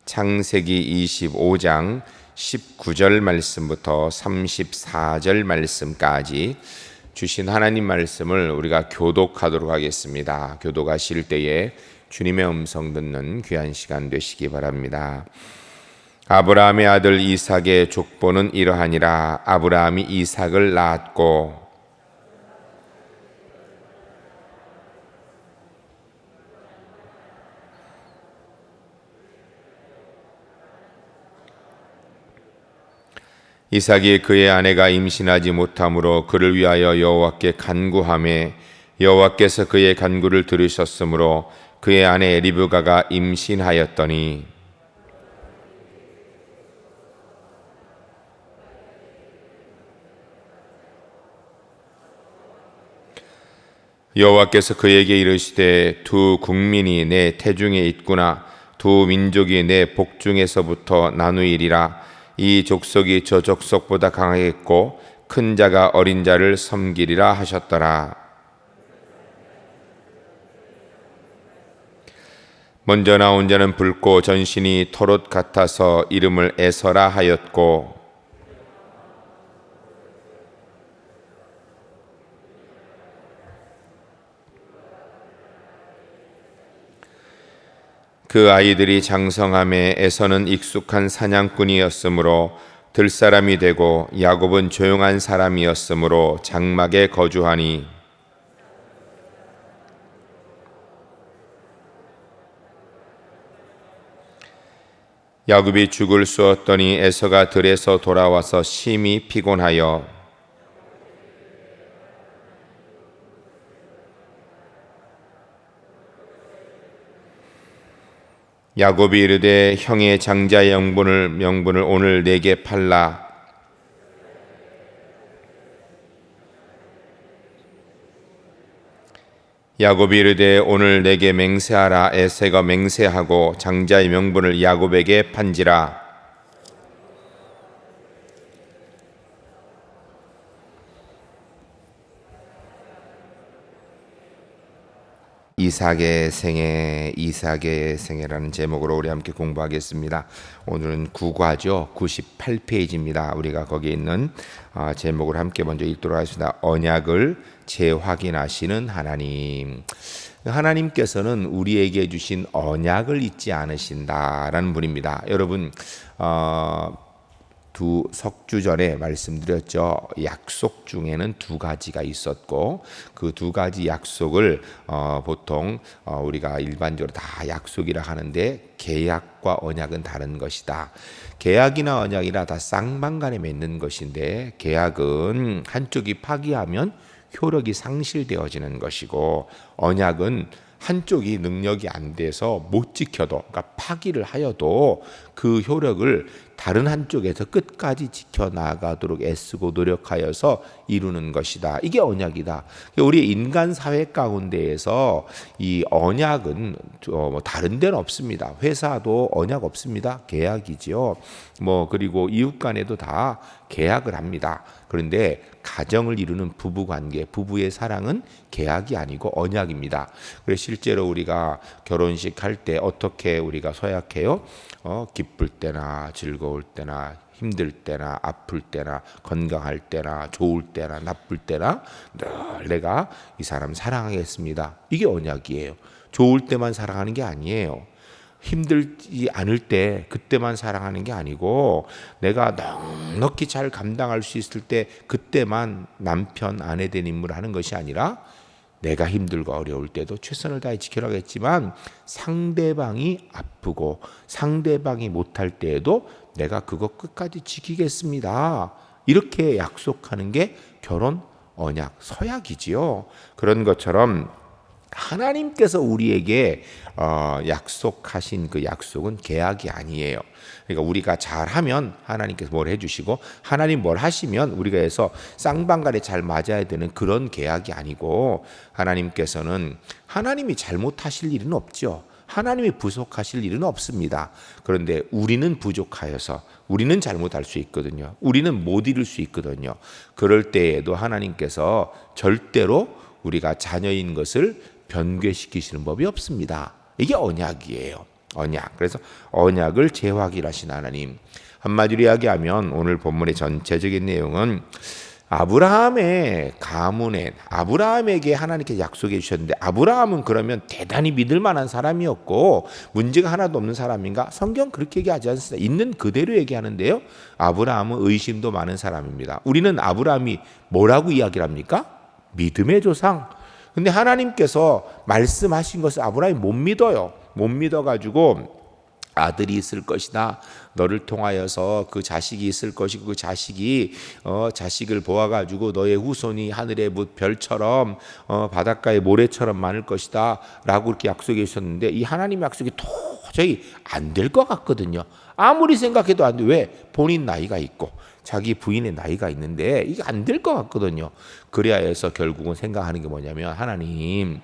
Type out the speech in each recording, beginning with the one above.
창세기 25장 19절 말씀부터 34절 말씀까지 주신 하나님 말씀을 우리가 교독하도록 하겠습니다. 교독하실 때에 주님의 음성 듣는 귀한 시간 되시기 바랍니다. 아브라함의 아들 이삭의 족보는 이러하니라. 아브라함이 이삭을 낳았고 이삭이 그의 아내가 임신하지 못하므로 그를 위하여 여호와께 간구하매 여호와께서 그의 간구를 들으셨으므로 그의 아내 리브가가 임신하였더니 여호와께서 그에게 이르시되 두 국민이 내 태중에 있구나. 두 민족이 내 복중에서부터 나누이리라. 이 족속이 저 족속보다 강하겠고 큰 자가 어린 자를 섬기리라 하셨더라. 먼저 나온 자는 붉고 전신이 털옷 같아서 이름을 에서라 하였고 그 아이들이 장성함에 에서는 익숙한 사냥꾼이었으므로 들사람이 되고 야곱은 조용한 사람이었으므로 장막에 거주하니 야곱이 죽을 쏘았더니 에서가 들에서 돌아와서 심히 피곤하여 야곱이 이르되 형의 장자의 명분을 오늘 내게 팔라. 야곱이 이르되 오늘 내게 맹세하라. 에서가 맹세하고 장자의 명분을 야곱에게 판지라. 이삭의 생애라는 제목으로 우리 함께 공부하겠습니다. 오늘은 구과죠. 98페이지입니다. 우리가 거기에 있는 제목을 함께 먼저 읽도록 하겠습니다. 언약을 재확인하시는 하나님. 하나님께서는 우리에게 주신 언약을 잊지 않으신다라는 분입니다. 여러분 두 석주 전에 말씀드렸죠. 약속 중에는 두 가지가 있었고 그 두 가지 약속을 보통 우리가 일반적으로 다 약속이라 하는데 계약과 언약은 다른 것이다. 계약이나 언약이나 다 쌍방간에 맺는 것인데 계약은 한쪽이 파기하면 효력이 상실되어지는 것이고 언약은 한쪽이 능력이 안 돼서 못 지켜도, 그러니까 파기를 하여도 그 효력을 다른 한쪽에서 끝까지 지켜나가도록 애쓰고 노력하여서 이루는 것이다. 이게 언약이다. 우리 인간 사회 가운데에서 이 언약은 다른 데는 없습니다. 회사도 언약 없습니다. 계약이지요. 그리고 이웃 간에도 다 계약을 합니다. 그런데 가정을 이루는 부부관계, 부부의 사랑은 계약이 아니고 언약입니다. 그래서 실제로 우리가 결혼식 할 때 어떻게 우리가 서약해요? 기쁠 때나 즐거울 때나 힘들 때나 아플 때나 건강할 때나 좋을 때나 나쁠 때나 늘 내가 이 사람 사랑하겠습니다. 이게 언약이에요. 좋을 때만 사랑하는 게 아니에요. 힘들지 않을 때 그때만 사랑하는 게 아니고 내가 넉넉히 잘 감당할 수 있을 때 그때만 남편 아내 된 인물을 하는 것이 아니라 내가 힘들고 어려울 때도 최선을 다해 지켜라겠지만 상대방이 아프고 상대방이 못할 때에도 내가 그거 끝까지 지키겠습니다. 이렇게 약속하는 게 결혼 언약, 서약이지요. 그런 것처럼 하나님께서 우리에게 약속하신 그 약속은 계약이 아니에요. 그러니까 우리가 잘하면 하나님께서 뭘 해주시고 하나님 뭘 하시면 우리가 해서 쌍방간에 잘 맞아야 되는 그런 계약이 아니고 하나님께서는 하나님이 잘못하실 일은 없죠. 하나님이 부족하실 일은 없습니다. 그런데 우리는 부족하여서 우리는 잘못할 수 있거든요. 우리는 못 이룰 수 있거든요. 그럴 때에도 하나님께서 절대로 우리가 자녀인 것을 변개시키시는 법이 없습니다. 이게 언약이에요. 언약. 그래서 언약을 재확인하신 하나님. 한마디로 이야기하면 오늘 본문의 전체적인 내용은 아브라함의 가문에 아브라함에게 하나님께서 약속해 주셨는데, 아브라함은 그러면 대단히 믿을 만한 사람이었고 문제가 하나도 없는 사람인가? 성경 그렇게 얘기하지 않습니다. 있는 그대로 얘기하는데요, 아브라함은 의심도 많은 사람입니다. 우리는 아브라함이 뭐라고 이야기를 합니까? 믿음의 조상. 근데 하나님께서 말씀하신 것을 아브라함이 못 믿어요. 못 믿어가지고 아들이 있을 것이다, 너를 통하여서 그 자식이 있을 것이고 그 자식이 자식을 보아가지고 너의 후손이 하늘의 별처럼 바닷가의 모래처럼 많을 것이다 라고 이렇게 약속해 주셨는데, 이 하나님의 약속이 도저히 안 될 것 같거든요. 아무리 생각해도 안 돼. 왜? 본인 나이가 있고 자기 부인의 나이가 있는데 이게 안 될 것 같거든요. 그래야 해서 결국은 생각하는 게 뭐냐면, 하나님,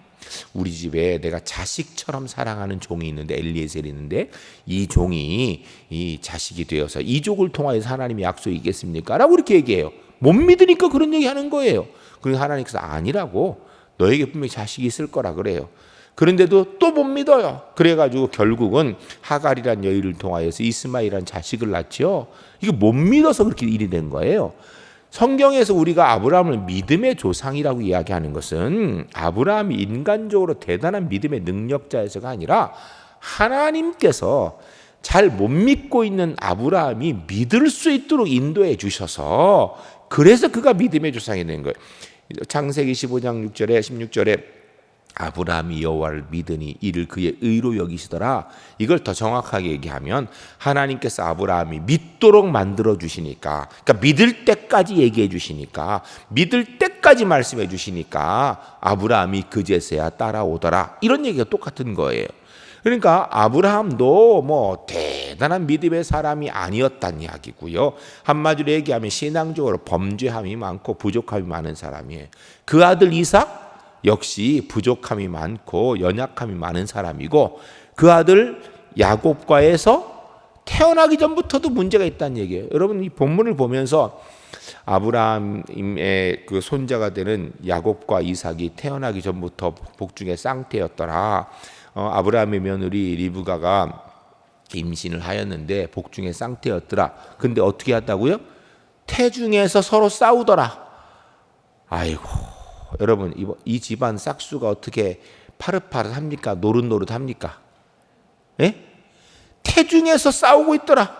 우리 집에 내가 자식처럼 사랑하는 종이 있는데, 엘리에셀이 있는데, 이 종이 이 자식이 되어서 이 족을 통하여서 하나님의 약속이 있겠습니까? 라고 이렇게 얘기해요. 못 믿으니까 그런 얘기 하는 거예요. 그러니까 하나님께서 아니라고, 너에게 분명히 자식이 있을 거라 그래요. 그런데도 또 못 믿어요. 그래가지고 결국은 하갈이란 여인을 통하여서 이스마엘이란 자식을 낳죠. 이거 못 믿어서 그렇게 일이 된 거예요. 성경에서 우리가 아브라함을 믿음의 조상이라고 이야기하는 것은 아브라함이 인간적으로 대단한 믿음의 능력자여서가 아니라, 하나님께서 잘 못 믿고 있는 아브라함이 믿을 수 있도록 인도해 주셔서, 그래서 그가 믿음의 조상이 된 거예요. 창세기 15장 6절에 16절에 아브라함이 여호와를 믿으니 이를 그의 의로 여기시더라. 이걸 더 정확하게 얘기하면, 하나님께서 아브라함이 믿도록 만들어 주시니까, 그러니까 믿을 때까지 얘기해 주시니까, 믿을 때까지 말씀해 주시니까 아브라함이 그제서야 따라오더라. 이런 얘기가 똑같은 거예요. 그러니까 아브라함도 뭐 대단한 믿음의 사람이 아니었다는 이야기고요. 한마디로 얘기하면 신앙적으로 범죄함이 많고 부족함이 많은 사람이에요. 그 아들 이삭 역시 부족함이 많고 연약함이 많은 사람이고, 그 아들 야곱과에서 태어나기 전부터도 문제가 있다는 얘기예요. 여러분, 이 본문을 보면서 아브라함의 그 손자가 되는 야곱과 이삭이 태어나기 전부터 복중의 쌍태였더라. 아브라함의 며느리 리브가가 임신을 하였는데 복중의 쌍태였더라. 근데 어떻게 했다고요? 태중에서 서로 싸우더라. 아이고, 여러분, 이 집안 싹수가 어떻게 파릇파릇합니까? 노릇노릇합니까? 예? 태중에서 싸우고 있더라.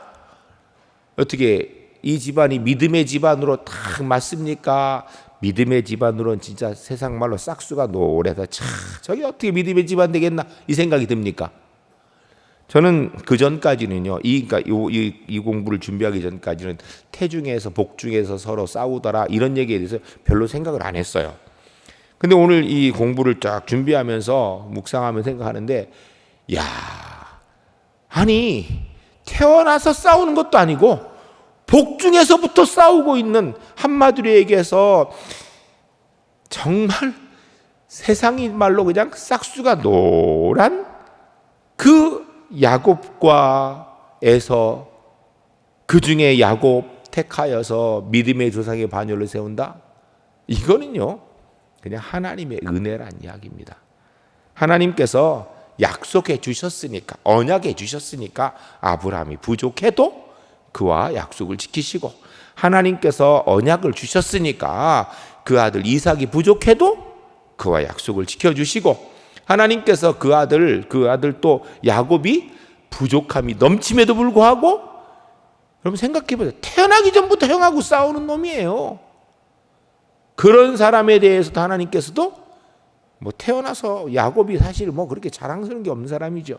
어떻게 이 집안이 믿음의 집안으로 딱 맞습니까? 믿음의 집안으로는 진짜 세상 말로 싹수가 노래다. 저게 어떻게 믿음의 집안 되겠나? 이 생각이 듭니까? 저는 그 전까지는요, 이 공부를 준비하기 전까지는 태중에서 복중에서 서로 싸우더라 이런 얘기에 대해서 별로 생각을 안 했어요. 근데 오늘 이 공부를 쫙 준비하면서 묵상하면 생각하는데, 야, 아니 태어나서 싸우는 것도 아니고 복중에서부터 싸우고 있는, 한마디로 얘기해서 정말 세상이 말로 그냥 싹수가 노란 그 야곱과 에서, 그 중에 야곱 택하여서 믿음의 조상의 반열을 세운다? 이거는요 그냥 하나님의 은혜란 이야기입니다. 하나님께서 약속해 주셨으니까, 언약해 주셨으니까 아브라함이 부족해도 그와 약속을 지키시고, 하나님께서 언약을 주셨으니까 그 아들 이삭이 부족해도 그와 약속을 지켜주시고, 하나님께서 그 아들 또 야곱이 부족함이 넘침에도 불구하고, 여러분 생각해보세요. 태어나기 전부터 형하고 싸우는 놈이에요. 그런 사람에 대해서도 하나님께서도 뭐 태어나서 야곱이 사실 뭐 그렇게 자랑스러운 게 없는 사람이죠.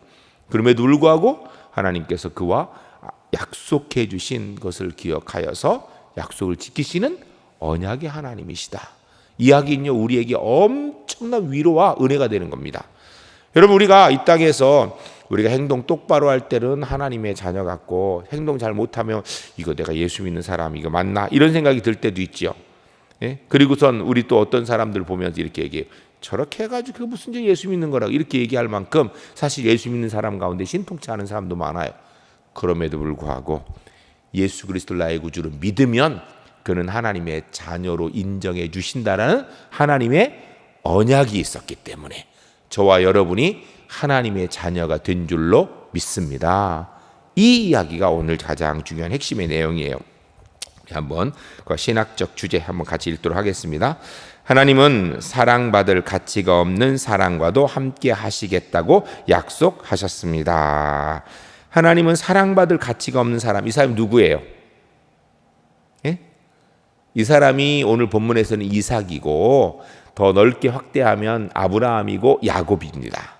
그럼에도 불구하고 하나님께서 그와 약속해 주신 것을 기억하여서 약속을 지키시는 언약의 하나님이시다. 이야기는요 우리에게 엄청난 위로와 은혜가 되는 겁니다. 여러분, 우리가 이 땅에서 우리가 행동 똑바로 할 때는 하나님의 자녀 같고, 행동 잘 못하면 이거 내가 예수 믿는 사람 이거 맞나 이런 생각이 들 때도 있죠. 예? 그리고선 우리 또 어떤 사람들 보면서 이렇게 얘기해요. 저렇게 해가지고 그게 무슨 예수 믿는 거라고 이렇게 얘기할 만큼 사실 예수 믿는 사람 가운데 신통치 않은 사람도 많아요. 그럼에도 불구하고 예수 그리스도를 나의 구주로 믿으면 그는 하나님의 자녀로 인정해 주신다라는 하나님의 언약이 있었기 때문에 저와 여러분이 하나님의 자녀가 된 줄로 믿습니다. 이 이야기가 오늘 가장 중요한 핵심의 내용이에요. 한번 그 신학적 주제 한번 같이 읽도록 하겠습니다. 하나님은 사랑받을 가치가 없는 사람과도 함께 하시겠다고 약속하셨습니다. 하나님은 사랑받을 가치가 없는 사람, 이 사람이 누구예요? 예? 이 사람이 오늘 본문에서는 이삭이고, 더 넓게 확대하면 아브라함이고 야곱입니다.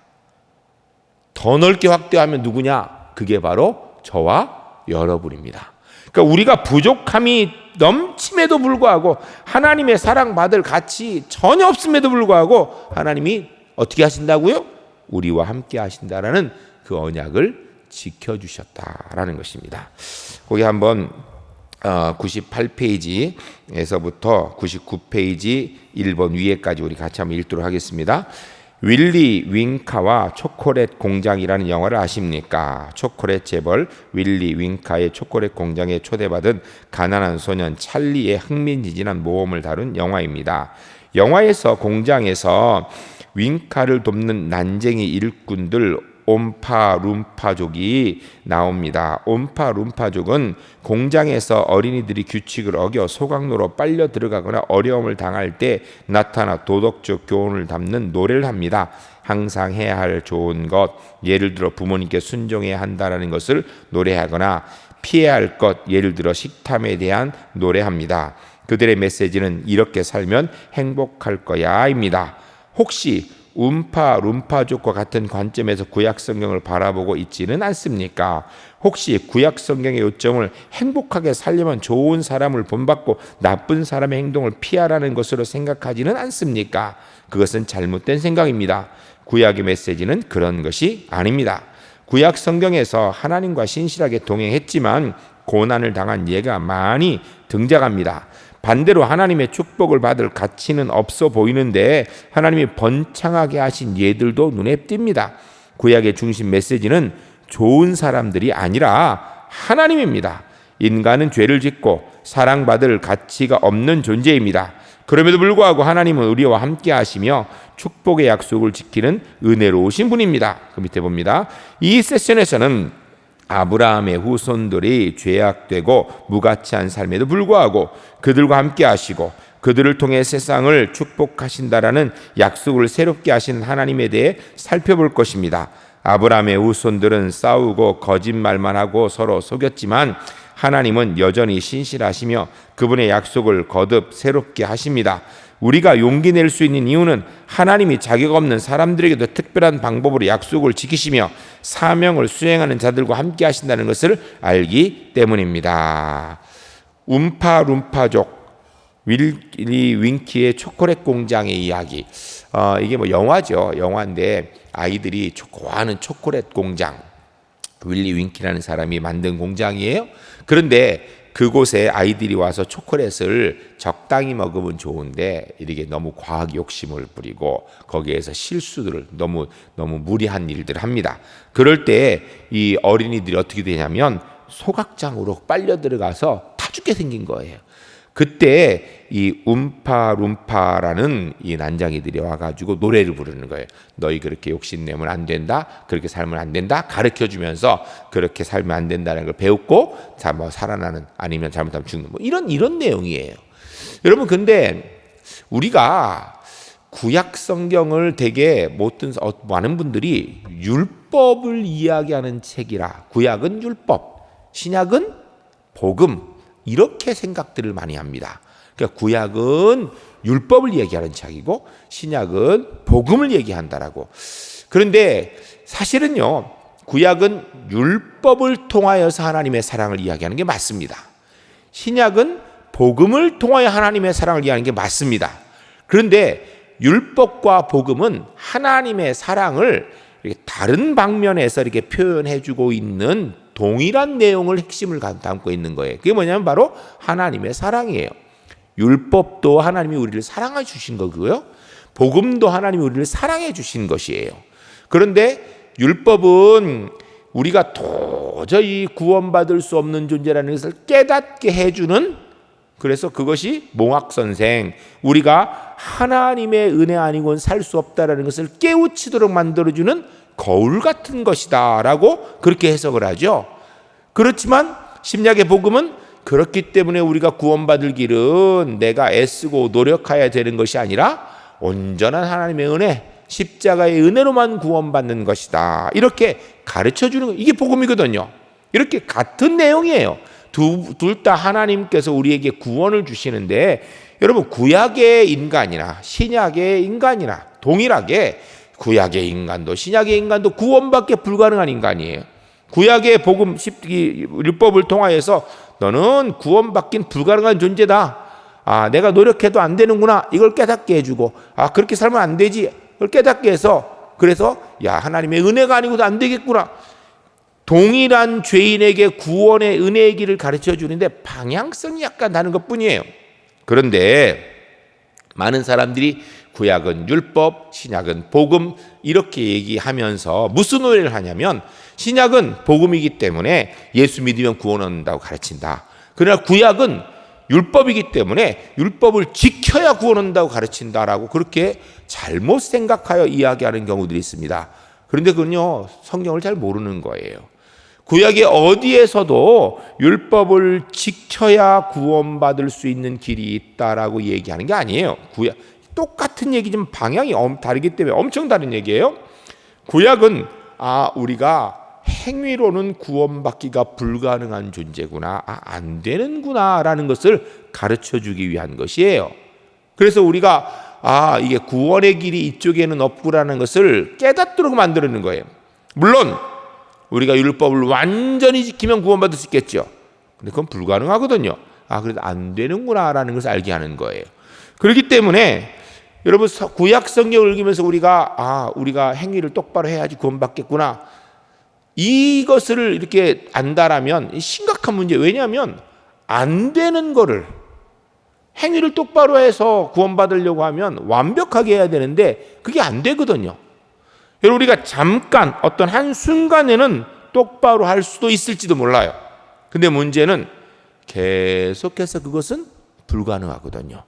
더 넓게 확대하면 누구냐? 그게 바로 저와 여러분입니다. 그러니까 우리가 부족함이 넘침에도 불구하고, 하나님의 사랑받을 가치 전혀 없음에도 불구하고 하나님이 어떻게 하신다고요? 우리와 함께 하신다라는 그 언약을 지켜주셨다라는 것입니다. 거기 한번 98페이지에서부터 99페이지 1번 위에까지 우리 같이 한번 읽도록 하겠습니다. 윌리 윙카와 초콜릿 공장이라는 영화를 아십니까? 초콜릿 재벌 윌리 윙카의 초콜릿 공장에 초대받은 가난한 소년 찰리의 흥미진진한 모험을 다룬 영화입니다. 영화에서 공장에서 윙카를 돕는 난쟁이 일꾼들 옴파룸파족이 나옵니다. 옴파룸파족은 공장에서 어린이들이 규칙을 어겨 소각로로 빨려 들어가거나 어려움을 당할 때 나타나 도덕적 교훈을 담는 노래를 합니다. 항상 해야 할 좋은 것, 예를 들어 부모님께 순종해야 한다는 것을 노래하거나 피해야 할 것, 예를 들어 식탐에 대한 노래합니다. 그들의 메시지는 이렇게 살면 행복할 거야입니다. 혹시 움파룸파족과 같은 관점에서 구약 성경을 바라보고 있지는 않습니까? 혹시 구약 성경의 요점을 행복하게 살려면 좋은 사람을 본받고 나쁜 사람의 행동을 피하라는 것으로 생각하지는 않습니까? 그것은 잘못된 생각입니다. 구약의 메시지는 그런 것이 아닙니다. 구약 성경에서 하나님과 신실하게 동행했지만 고난을 당한 예가 많이 등장합니다. 반대로 하나님의 축복을 받을 가치는 없어 보이는데 하나님이 번창하게 하신 예들도 눈에 띕니다. 구약의 중심 메시지는 좋은 사람들이 아니라 하나님입니다. 인간은 죄를 짓고 사랑받을 가치가 없는 존재입니다. 그럼에도 불구하고 하나님은 우리와 함께 하시며 축복의 약속을 지키는 은혜로우신 분입니다. 그 밑에 봅니다. 이 세션에서는 아브라함의 후손들이 죄악되고 무가치한 삶에도 불구하고 그들과 함께 하시고 그들을 통해 세상을 축복하신다라는 약속을 새롭게 하신 하나님에 대해 살펴볼 것입니다. 아브라함의 후손들은 싸우고 거짓말만 하고 서로 속였지만 하나님은 여전히 신실하시며 그분의 약속을 거듭 새롭게 하십니다. 우리가 용기 낼 수 있는 이유는 하나님이 자격 없는 사람들에게도 특별한 방법으로 약속을 지키시며 사명을 수행하는 자들과 함께 하신다는 것을 알기 때문입니다. 움파룸파족 윌리 윙키의 초콜릿 공장의 이야기. 이게 뭐 영화죠. 영화인데 아이들이 좋아하는 초콜릿 공장, 윌리 윙키라는 사람이 만든 공장이에요. 그런데 그곳에 아이들이 와서 초콜릿을 적당히 먹으면 좋은데 이렇게 너무 과학 욕심을 부리고 거기에서 실수들을 너무 무리한 일들을 합니다. 그럴 때 이 어린이들이 어떻게 되냐면 소각장으로 빨려 들어가서 타 죽게 생긴 거예요. 그때 이 움파룸파라는 이 난장이들이 와가지고 노래를 부르는 거예요. 너희 그렇게 욕심내면 안 된다, 그렇게 살면 안 된다, 가르쳐주면서 그렇게 살면 안 된다는 걸 배웠고, 자 뭐 살아나는 아니면 잘못하면 죽는 뭐 이런 내용이에요. 여러분 근데 우리가 구약 성경을 되게 많은 분들이 율법을 이야기하는 책이라, 구약은 율법, 신약은 복음, 이렇게 생각들을 많이 합니다. 그러니까 구약은 율법을 얘기하는 책이고 신약은 복음을 얘기한다라고. 그런데 사실은요, 구약은 율법을 통하여서 하나님의 사랑을 이야기하는 게 맞습니다. 신약은 복음을 통하여 하나님의 사랑을 이야기하는 게 맞습니다. 그런데 율법과 복음은 하나님의 사랑을 이렇게 다른 방면에서 이렇게 표현해주고 있는 동일한 내용을 핵심을 담고 있는 거예요. 그게 뭐냐면 바로 하나님의 사랑이에요. 율법도 하나님이 우리를 사랑해 주신 거고요. 복음도 하나님이 우리를 사랑해 주신 것이에요. 그런데 율법은 우리가 도저히 구원받을 수 없는 존재라는 것을 깨닫게 해주는 그래서 그것이 몽학선생, 우리가 하나님의 은혜 아니고는 살 수 없다라는 것을 깨우치도록 만들어주는 거울 같은 것이다 라고 그렇게 해석을 하죠. 그렇지만 신약의 복음은 그렇기 때문에 우리가 구원받을 길은 내가 애쓰고 노력해야 되는 것이 아니라 온전한 하나님의 은혜, 십자가의 은혜로만 구원받는 것이다, 이렇게 가르쳐주는 거, 이게 복음이거든요. 이렇게 같은 내용이에요. 둘 다 하나님께서 우리에게 구원을 주시는데, 여러분, 구약의 인간이나 신약의 인간이나 동일하게 구약의 인간도 신약의 인간도 구원밖에 불가능한 인간이에요. 구약의 복음 율법을 통하여서 너는 구원받긴 불가능한 존재다. 내가 노력해도 안 되는구나. 이걸 깨닫게 해주고, 그렇게 살면 안 되지. 그걸 깨닫게 해서, 그래서 하나님의 은혜가 아니고도 안 되겠구나. 동일한 죄인에게 구원의 은혜의 길을 가르쳐 주는데 방향성이 약간 다른 것뿐이에요. 그런데 많은 사람들이 구약은 율법, 신약은 복음, 이렇게 얘기하면서 무슨 오해를 하냐면, 신약은 복음이기 때문에 예수 믿으면 구원 얻는다고 가르친다. 그러나 구약은 율법이기 때문에 율법을 지켜야 구원 얻는다고 가르친다라고 그렇게 잘못 생각하여 이야기하는 경우들이 있습니다. 그런데 그건요, 성경을 잘 모르는 거예요. 구약의 어디에서도 율법을 지켜야 구원받을 수 있는 길이 있다라고 얘기하는 게 아니에요. 구약 똑같은 얘기지만 방향이 다르기 때문에 엄청 다른 얘기예요. 구약은 우리가 행위로는 구원받기가 불가능한 존재구나, 안 되는구나라는 것을 가르쳐 주기 위한 것이에요. 그래서 우리가 이게 구원의 길이 이쪽에는 없구라는 것을 깨닫도록 만드는 거예요. 물론 우리가 율법을 완전히 지키면 구원받을 수 있겠죠. 근데 그건 불가능하거든요. 그래도 안 되는구나라는 것을 알게 하는 거예요. 그렇기 때문에 여러분, 구약 성경을 읽으면서 우리가 행위를 똑바로 해야지 구원받겠구나, 이것을 이렇게 안다라면 심각한 문제. 왜냐하면 안 되는 거를, 행위를 똑바로 해서 구원받으려고 하면 완벽하게 해야 되는데 그게 안 되거든요. 여러분, 우리가 잠깐 어떤 한순간에는 똑바로 할 수도 있을지도 몰라요. 근데 문제는 계속해서 그것은 불가능하거든요.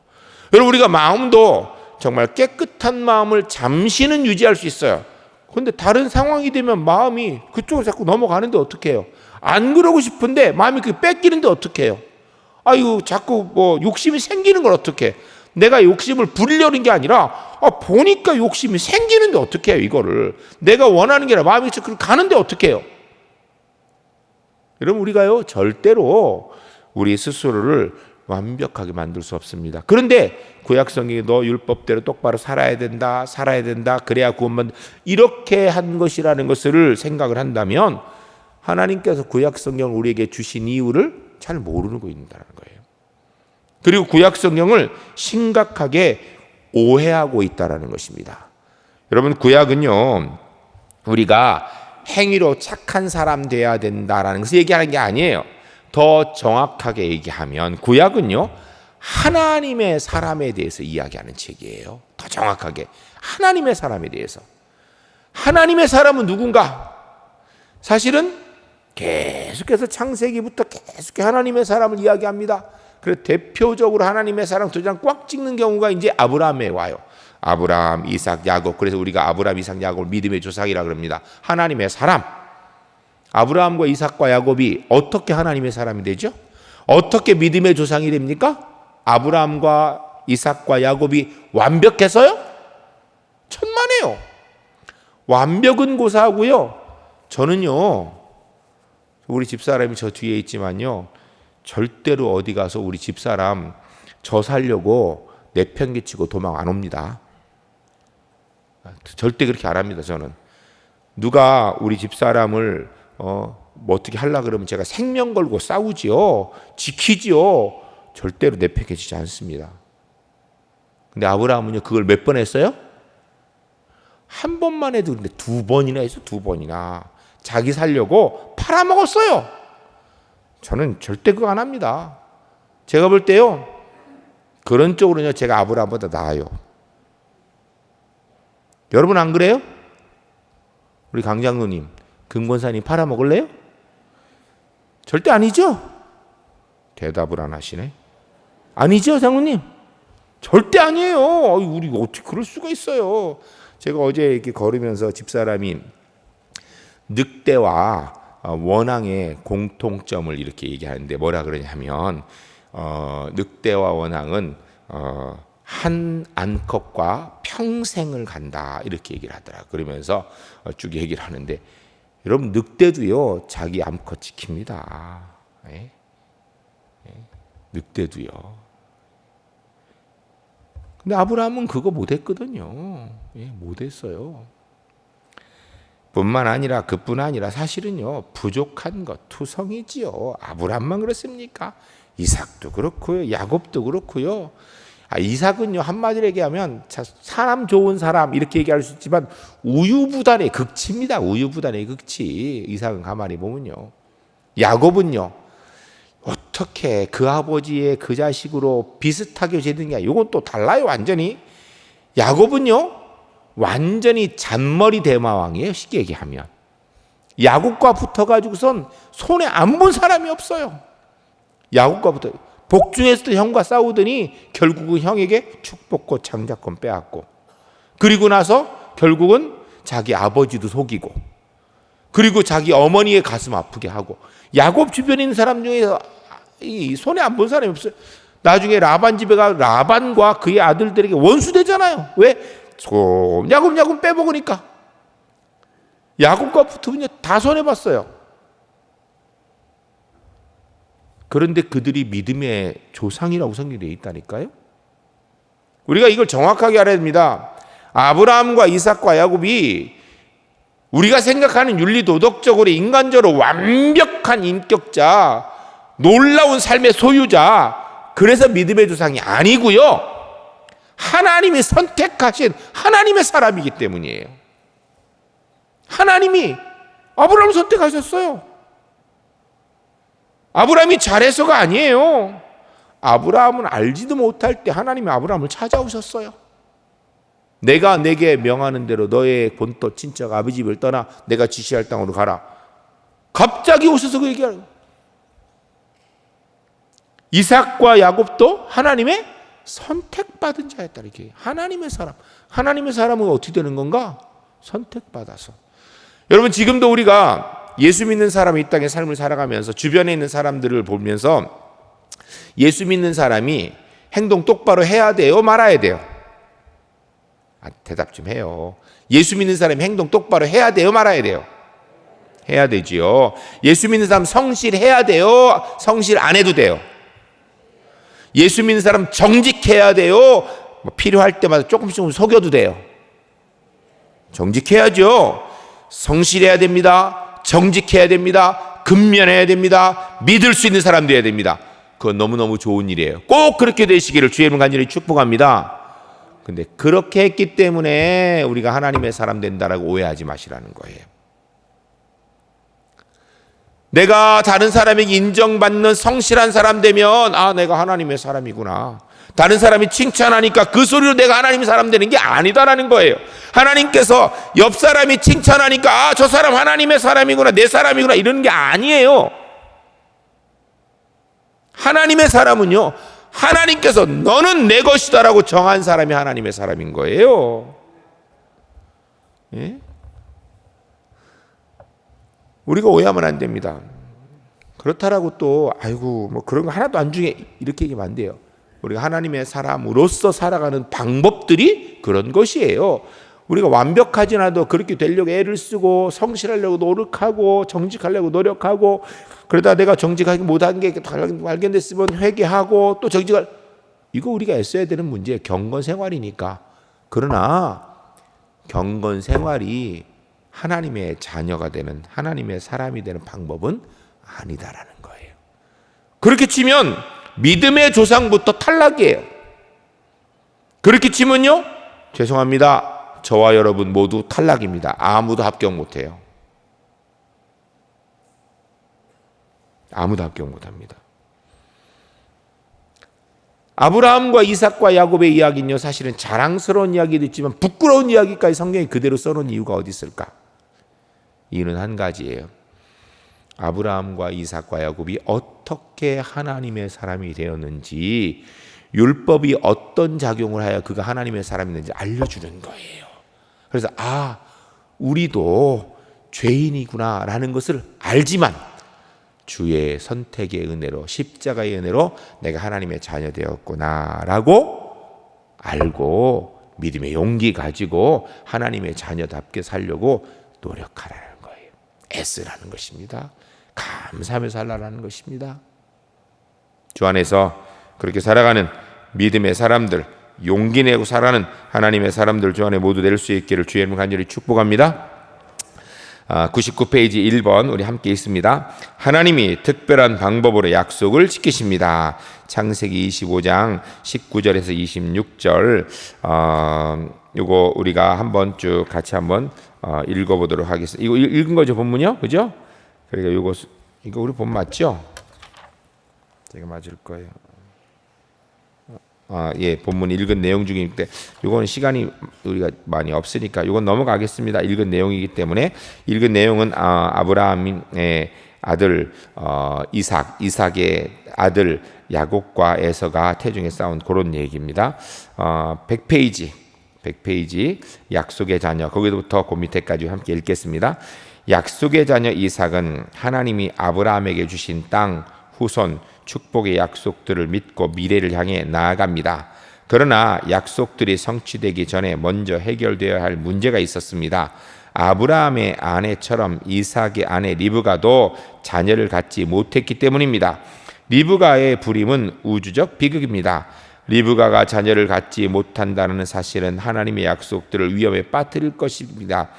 여러분, 우리가 마음도 정말 깨끗한 마음을 잠시는 유지할 수 있어요. 그런데 다른 상황이 되면 마음이 그쪽으로 자꾸 넘어가는데 어떡해요? 안 그러고 싶은데 마음이 그 뺏기는데 어떡해요? 자꾸 욕심이 생기는 걸 어떡해? 내가 욕심을 부리려는 게 아니라 보니까 욕심이 생기는데 어떡해요? 이거를 내가 원하는 게 아니라 마음이 가는데 어떡해요? 여러분, 우리가요 절대로 우리 스스로를 완벽하게 만들 수 없습니다. 그런데 구약 성경이 너 율법대로 똑바로 살아야 된다, 그래야 구원받는다, 이렇게 한 것이라는 것을 생각을 한다면 하나님께서 구약 성경을 우리에게 주신 이유를 잘 모르고 있다는 거예요. 그리고 구약 성경을 심각하게 오해하고 있다는 것입니다. 여러분, 구약은요 우리가 행위로 착한 사람 돼야 된다라는 것을 얘기하는 게 아니에요. 더 정확하게 얘기하면 구약은요 하나님의 사람에 대해서 이야기하는 책이에요. 더 정확하게 하나님의 사람에 대해서. 하나님의 사람은 누군가? 사실은 계속해서 창세기부터 계속 하나님의 사람을 이야기합니다. 그래서 대표적으로 하나님의 사람 두 장 꽉 찍는 경우가 이제 아브라함에 와요. 아브라함, 이삭, 야곱. 그래서 우리가 아브라함, 이삭, 야곱을 믿음의 조상이라 그럽니다. 하나님의 사람. 아브라함과 이삭과 야곱이 어떻게 하나님의 사람이 되죠? 어떻게 믿음의 조상이 됩니까? 아브라함과 이삭과 야곱이 완벽해서요? 천만에요. 완벽은 고사하고요. 저는요, 우리 집사람이 저 뒤에 있지만요, 절대로 어디 가서 우리 집사람 저 살려고 내팽개치고 도망 안 옵니다. 절대 그렇게 안 합니다. 저는 누가 우리 집사람을 어떻게 하려고 그러면 제가 생명 걸고 싸우지요, 지키지요. 절대로 내팽개치지 않습니다. 근데 아브라함은요 그걸 몇 번 했어요? 한 번만 해도. 근데 두 번이나 해서 두 번이나 자기 살려고 팔아먹었어요. 저는 절대 그거 안 합니다. 제가 볼 때요 그런 쪽으로는요 제가 아브라함보다 나아요. 여러분 안 그래요? 우리 강장로님, 금권사님 팔아먹을래요? 절대 아니죠? 대답을 안 하시네. 아니죠, 장로님? 절대 아니에요. 우리 어떻게 그럴 수가 있어요? 제가 어제 이렇게 걸으면서 집사람이 늑대와 원앙의 공통점을 이렇게 얘기하는데 뭐라 그러냐면 늑대와 원앙은 한 암컷과 평생을 간다 이렇게 얘기를 하더라. 그러면서 쭉 얘기를 하는데 여러분 늑대도요 자기 암컷 지킵니다. 예? 늑대도요. 근데 아브라함은 그거 못했거든요. 못했어요. 뿐만 아니라 그뿐 아니라 사실은요 부족한 것 투성이지요. 아브라함만 그렇습니까? 이삭도 그렇고요, 야곱도 그렇고요. 이삭은요 한마디로 얘기하면 사람 좋은 사람 이렇게 얘기할 수 있지만 우유부단의 극치입니다. 우유부단의 극치. 이삭은 가만히 보면요. 야곱은요 어떻게 그 아버지의 그 자식으로 비슷하게 되는 게 이건 또 달라요 완전히. 야곱은요 완전히 잔머리 대마왕이에요. 쉽게 얘기하면 야곱과 붙어가지고선 손에 안 본 사람이 없어요. 야곱과 붙어 복중에서도 형과 싸우더니 결국은 형에게 축복꽃 장자권 빼앗고 그리고 나서 결국은 자기 아버지도 속이고 그리고 자기 어머니의 가슴 아프게 하고 야곱 주변에 있는 사람 중에서 손에 안 본 사람이 없어요. 나중에 라반 집에 가 라반과 그의 아들들에게 원수되잖아요. 왜? 야곱 빼먹으니까. 야곱과 붙으면 다 손해봤어요. 그런데 그들이 믿음의 조상이라고 성경에 되어 있다니까요. 우리가 이걸 정확하게 알아야 됩니다. 아브라함과 이삭과 야곱이 우리가 생각하는 윤리도덕적으로 인간적으로 완벽한 인격자, 놀라운 삶의 소유자, 그래서 믿음의 조상이 아니고요. 하나님이 선택하신 하나님의 사람이기 때문이에요. 하나님이 아브라함을 선택하셨어요. 아브라함이 잘해서가 아니에요. 아브라함은 알지도 못할 때 하나님이 아브라함을 찾아오셨어요. 내가 내게 명하는 대로 너의 본토 친척 아버지 집을 떠나 내가 지시할 땅으로 가라. 갑자기 오셔서 그 얘기하는 거예요. 이삭과 야곱도 하나님의 선택받은 자였다 이렇게. 하나님의 사람. 하나님의 사람은 어떻게 되는 건가? 선택받아서. 여러분 지금도 우리가 예수 믿는 사람이 이 땅의 삶을 살아가면서 주변에 있는 사람들을 보면서 예수 믿는 사람이 행동 똑바로 해야 돼요? 말아야 돼요? 대답 좀 해요. 예수 믿는 사람이 행동 똑바로 해야 돼요? 말아야 돼요? 해야 되지요. 예수 믿는 사람 성실해야 돼요? 성실 안 해도 돼요? 예수 믿는 사람 정직해야 돼요? 필요할 때마다 조금씩 속여도 돼요? 정직해야죠. 성실해야 됩니다. 정직해야 됩니다. 근면해야 됩니다. 믿을 수 있는 사람 돼야 됩니다. 그건 너무너무 좋은 일이에요. 꼭 그렇게 되시기를 주의 이름 간절히 축복합니다. 근데 그렇게 했기 때문에 우리가 하나님의 사람 된다라고 오해하지 마시라는 거예요. 내가 다른 사람에게 인정받는 성실한 사람 되면 내가 하나님의 사람이구나. 다른 사람이 칭찬하니까 그 소리로 내가 하나님의 사람 되는 게 아니다라는 거예요. 하나님께서 옆 사람이 칭찬하니까 저 사람 하나님의 사람이구나, 내 사람이구나 이러는 게 아니에요. 하나님의 사람은요, 하나님께서 너는 내 것이다라고 정한 사람이 하나님의 사람인 거예요. 예? 우리가 오해하면 안 됩니다. 그렇다라고 또 그런 거 하나도 안 중에 이렇게 얘기하면 안 돼요. 우리가 하나님의 사람으로서 살아가는 방법들이 그런 것이에요. 우리가 완벽하지 않아도 그렇게 되려고 애를 쓰고 성실하려고 노력하고 정직하려고 노력하고 그러다 내가 정직하게 못한 게 발견됐으면 회개하고 또 정직할 이거 우리가 애써야 되는 문제예요. 경건 생활이니까. 그러나 경건 생활이 하나님의 자녀가 되는 하나님의 사람이 되는 방법은 아니다라는 거예요. 그렇게 치면 믿음의 조상부터 탈락이에요. 그렇게 치면요, 죄송합니다. 저와 여러분 모두 탈락입니다. 아무도 합격 못해요. 아무도 합격 못합니다. 아브라함과 이삭과 야곱의 이야기는요, 사실은 자랑스러운 이야기도 있지만 부끄러운 이야기까지 성경이 그대로 써놓은 이유가 어디 있을까? 이유는 한 가지예요. 아브라함과 이삭과 야곱이 어떻게 하나님의 사람이 되었는지, 율법이 어떤 작용을 하여 그가 하나님의 사람이었는지 알려주는 거예요. 그래서 우리도 죄인이구나 라는 것을 알지만 주의 선택의 은혜로, 십자가의 은혜로 내가 하나님의 자녀 되었구나 라고 알고 믿음의 용기 가지고 하나님의 자녀답게 살려고 노력하라는 거예요. 애쓰라는 것입니다. 감사하며 살라는 것입니다. 주 안에서 그렇게 살아가는 믿음의 사람들, 용기 내고 살아가는 하나님의 사람들 주 안에 모두 될 수 있기를 주의 이름으로 간절히 축복합니다. 99페이지 1번 우리 함께 읽습니다. 하나님이 특별한 방법으로 약속을 지키십니다. 창세기 25장 19절에서 26절 요거 우리가 한번 쭉 같이 한번 읽어보도록 하겠습니다. 이거 읽은 거죠, 본문이요? 그죠? 그러니까 이거 우리 본 맞죠? 제가 맞을 거예요. 예, 본문 읽은 내용 중인데 이거는 시간이 우리가 많이 없으니까 이건 넘어가겠습니다. 읽은 내용이기 때문에 읽은 내용은 아브라함의 아들 이삭의 아들 야곱과 에서가 태중에 싸운 그런 얘기입니다. 100페이지 약속의 자녀, 거기서부터 그 밑에까지 함께 읽겠습니다. 약속의 자녀 이삭은 하나님이 아브라함에게 주신 땅, 후손, 축복의 약속들을 믿고 미래를 향해 나아갑니다. 그러나 약속들이 성취되기 전에 먼저 해결되어야 할 문제가 있었습니다. 아브라함의 아내처럼 이삭의 아내 리브가도 자녀를 갖지 못했기 때문입니다. 리브가의 불임은 우주적 비극입니다. 리브가가 자녀를 갖지 못한다는 사실은 하나님의 약속들을 위험에 빠뜨릴 것입니다.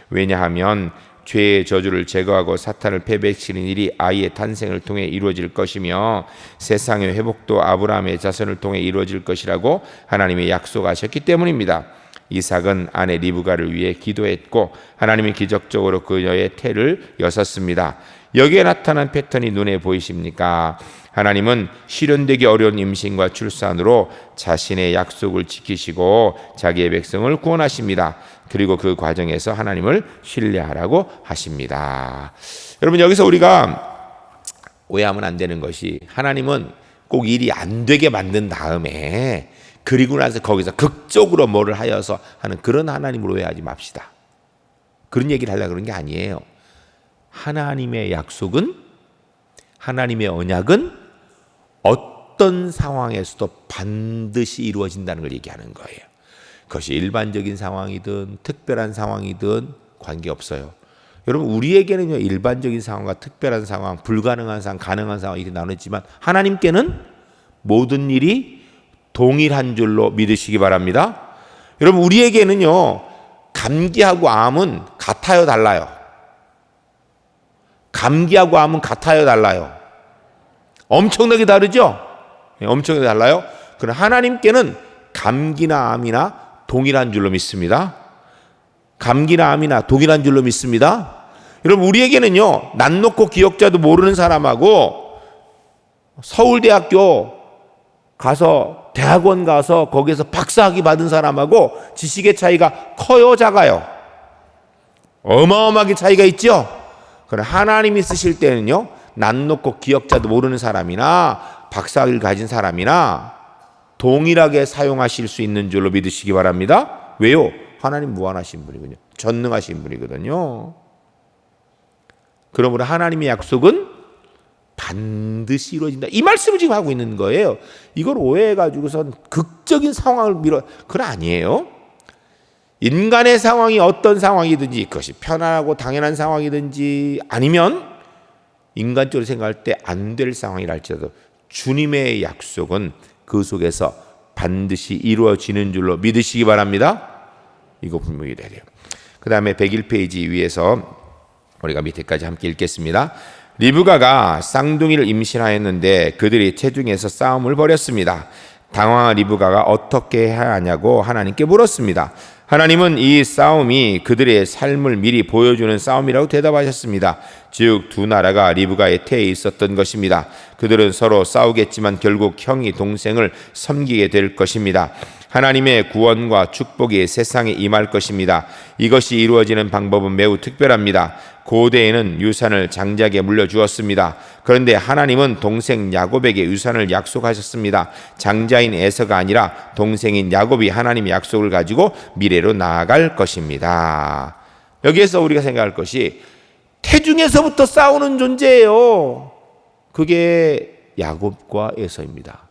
왜냐하면 죄의 저주를 제거하고 사탄을 패배시키는 일이 아이의 탄생을 통해 이루어질 것이며 세상의 회복도 아브라함의 자손을 통해 이루어질 것이라고 하나님이 약속하셨기 때문입니다. 이삭은 아내 리브가를 위해 기도했고 하나님이 기적적으로 그녀의 태를 여섰습니다. 여기에 나타난 패턴이 눈에 보이십니까? 하나님은 실현되기 어려운 임신과 출산으로 자신의 약속을 지키시고 자기의 백성을 구원하십니다. 그리고 그 과정에서 하나님을 신뢰하라고 하십니다. 여러분, 여기서 우리가 오해하면 안 되는 것이, 하나님은 꼭 일이 안 되게 만든 다음에 그리고 나서 거기서 극적으로 뭐를 하여서 하는 그런 하나님으로 오해하지 맙시다. 그런 얘기를 하려고 그런 게 아니에요. 하나님의 약속은, 하나님의 언약은 어떤 상황에서도 반드시 이루어진다는 걸 얘기하는 거예요. 그것이 일반적인 상황이든 특별한 상황이든 관계없어요. 여러분, 우리에게는요, 일반적인 상황과 특별한 상황, 불가능한 상황, 가능한 상황 이렇게 나눴지만 하나님께는 모든 일이 동일한 줄로 믿으시기 바랍니다. 여러분, 우리에게는요, 감기하고 암은 같아요, 달라요? 감기하고 암은 같아요, 달라요? 엄청나게 다르죠? 엄청나게 달라요? 그러나 하나님께는 감기나 암이나 동일한 줄로 믿습니다. 감기나 암이나 동일한 줄로 믿습니다. 여러분, 우리에게는요, 난 놓고 기억자도 모르는 사람하고 서울대학교 가서 대학원 가서 거기서 박사학위 받은 사람하고 지식의 차이가 커요, 작아요? 어마어마하게 차이가 있죠? 그러나 하나님이 쓰실 때는요, 난 놓고 기억자도 모르는 사람이나 박사학위를 가진 사람이나 동일하게 사용하실 수 있는 줄로 믿으시기 바랍니다. 왜요? 하나님 무한하신 분이거든요. 전능하신 분이거든요. 그러므로 하나님의 약속은 반드시 이루어진다. 이 말씀을 지금 하고 있는 거예요. 이걸 오해해가지고선 극적인 상황을 그건 아니에요. 인간의 상황이 어떤 상황이든지, 그것이 편안하고 당연한 상황이든지 아니면 인간적으로 생각할 때 안 될 상황이라 할지라도 주님의 약속은 그 속에서 반드시 이루어지는 줄로 믿으시기 바랍니다. 이거 분명히 돼야 돼요. 그 다음에 101페이지 위에서 우리가 밑에까지 함께 읽겠습니다. 리브가가 쌍둥이를 임신하였는데 그들이 체중에서 싸움을 벌였습니다. 당황한 리브가가 어떻게 해야 하냐고 하나님께 물었습니다. 하나님은 이 싸움이 그들의 삶을 미리 보여주는 싸움이라고 대답하셨습니다. 즉 두 나라가 리브가의 태에 있었던 것입니다. 그들은 서로 싸우겠지만 결국 형이 동생을 섬기게 될 것입니다. 하나님의 구원과 축복이 세상에 임할 것입니다. 이것이 이루어지는 방법은 매우 특별합니다. 고대에는 유산을 장자에게 물려주었습니다. 그런데 하나님은 동생 야곱에게 유산을 약속하셨습니다. 장자인 에서가 아니라 동생인 야곱이 하나님의 약속을 가지고 미래로 나아갈 것입니다. 여기에서 우리가 생각할 것이 태중에서부터 싸우는 존재예요. 그게 야곱과 에서입니다.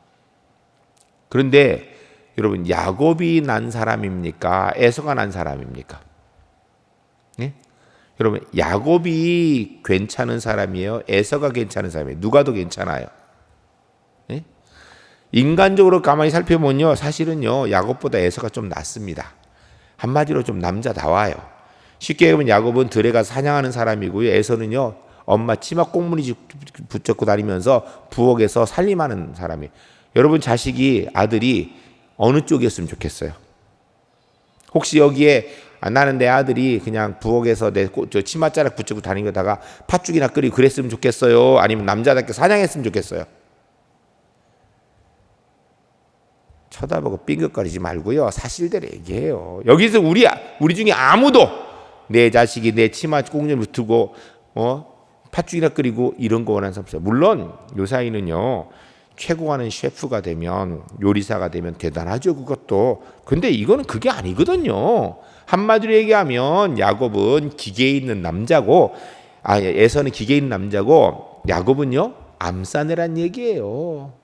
그런데 여러분, 야곱이 난 사람입니까? 에서가 난 사람입니까? 네? 여러분, 야곱이 괜찮은 사람이에요? 에서가 괜찮은 사람이에요? 누가 더 괜찮아요? 네? 인간적으로 가만히 살펴보면요, 사실은요, 야곱보다 에서가 좀 낫습니다. 한마디로 좀 남자다워요. 쉽게 얘기하면 야곱은 들에 가서 사냥하는 사람이고요, 에서는요, 엄마 치마 꽁무니 붙잡고 다니면서 부엌에서 살림하는 사람이에요. 여러분, 자식이, 아들이 어느 쪽이었으면 좋겠어요? 혹시 여기에 나는 내 아들이 그냥 부엌에서 저 치맛자락 붙이고 다니다가 팥죽이나 끓이고 그랬으면 좋겠어요? 아니면 남자답게 사냥했으면 좋겠어요? 쳐다보고 삥긋거리지 말고요, 사실대로 얘기해요. 여기서 우리 중에 아무도 내 자식이 내 치마 꽁무니 붙이고 팥죽이나 끓이고 이런 거 원하는 사람 없어요. 물론 요사이는요, 최고하는 셰프가 되면, 요리사가 되면 대단하죠, 그것도. 근데 이거는 그게 아니거든요. 한마디로 얘기하면 야곱은 기계 있는 남자고, 에서는 기계 있는 남자고, 야곱은요 암사내란 얘기예요.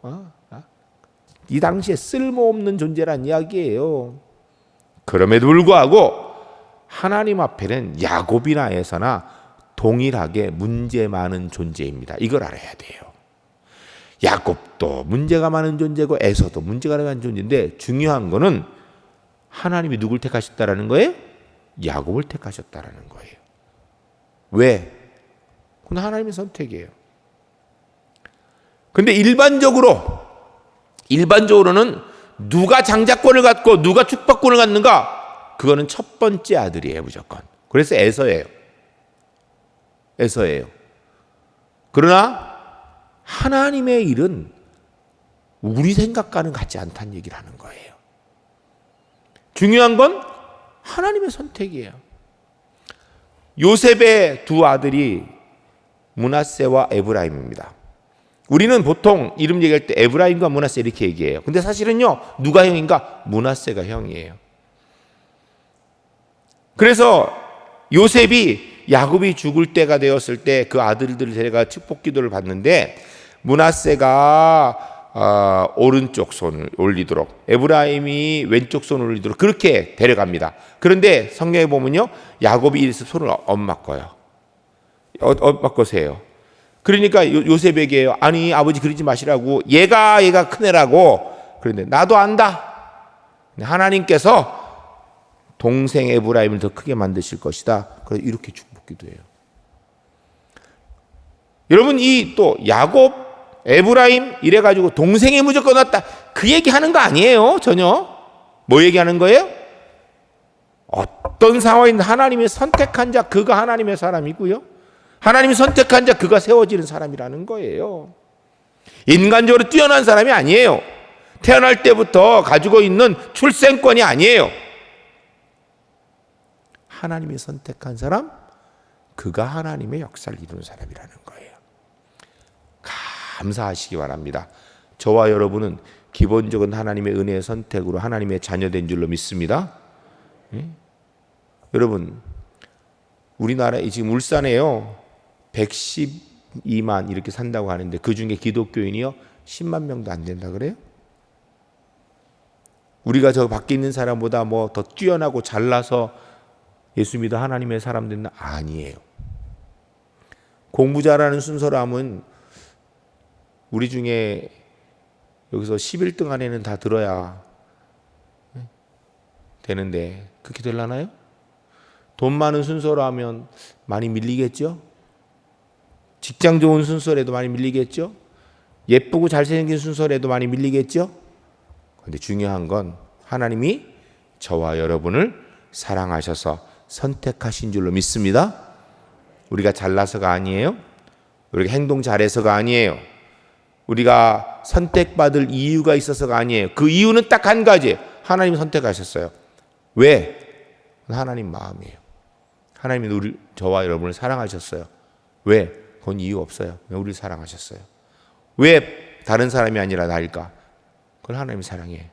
이 당시에 쓸모없는 존재란 이야기예요. 그럼에도 불구하고 하나님 앞에는 야곱이나 에서나 동일하게 문제 많은 존재입니다. 이걸 알아야 돼요. 야곱도 문제가 많은 존재고 에서도 문제가 많은 존재인데, 중요한 거는 하나님이 누굴 택하셨다라는 거예요? 야곱을 택하셨다라는 거예요. 왜? 그건 하나님의 선택이에요. 근데 일반적으로는 누가 장자권을 갖고 누가 축복권을 갖는가? 그거는 첫 번째 아들이에요, 무조건. 그래서 에서예요. 그러나 하나님의 일은 우리 생각과는 같지 않다는 얘기를 하는 거예요. 중요한 건 하나님의 선택이에요. 요셉의 두 아들이 므낫세와 에브라임입니다. 우리는 보통 이름 얘기할 때 에브라임과 므낫세 이렇게 얘기해요. 근데 사실은요, 누가 형인가? 므낫세가 형이에요. 그래서 요셉이 야곱이 죽을 때가 되었을 때 그 아들들을 데려가 축복 기도를 받는데, 므낫세가 오른쪽 손을 올리도록, 에브라임이 왼쪽 손을 올리도록 그렇게 데려갑니다. 그런데 성경에 보면요, 야곱이 이래서 손을 엇바꿔요. 엇바꿔세요. 그러니까 요셉에게, 아니 아버지 그러지 마시라고, 얘가 큰 애라고. 그런데 나도 안다. 하나님께서 동생 에브라임을 더 크게 만드실 것이다. 그래서 이렇게 축복 기도해요. 여러분, 이 또 야곱, 에브라임 이래가지고 동생이 무조건 왔다, 그 얘기하는 거 아니에요. 전혀. 뭐 얘기하는 거예요? 어떤 상황인 하나님이 선택한 자, 그가 하나님의 사람이고요, 하나님이 선택한 자, 그가 세워지는 사람이라는 거예요. 인간적으로 뛰어난 사람이 아니에요. 태어날 때부터 가지고 있는 출생권이 아니에요. 하나님이 선택한 사람, 그가 하나님의 역사를 이루는 사람이라는 거예요. 감사하시기 바랍니다. 저와 여러분은 기본적인 하나님의 은혜의 선택으로 하나님의 자녀된 줄로 믿습니다. 여러분, 우리나라에 지금 울산에요 112만 이렇게 산다고 하는데, 그 중에 기독교인이요 10만 명도 안 된다 그래요? 우리가 저 밖에 있는 사람보다 뭐 더 뛰어나고 잘나서 예수 믿어 하나님의 사람 된다? 아니에요. 공부 잘하는 순서로 하면 우리 중에 여기서 11등 안에는 다 들어야 되는데, 그렇게 되려나요? 돈 많은 순서로 하면 많이 밀리겠죠? 직장 좋은 순서라도 많이 밀리겠죠? 예쁘고 잘생긴 순서라도 많이 밀리겠죠? 그런데 중요한 건 하나님이 저와 여러분을 사랑하셔서 선택하신 줄로 믿습니다. 우리가 잘나서가 아니에요. 우리가 행동 잘해서가 아니에요. 우리가 선택받을 이유가 있어서가 아니에요. 그 이유는 딱 한 가지, 하나님이 선택하셨어요. 왜? 하나님 마음이에요. 하나님이 저와 여러분을 사랑하셨어요. 왜? 그건 이유 없어요. 왜 우리를 사랑하셨어요? 왜 다른 사람이 아니라 나일까? 그건 하나님이 사랑이에요.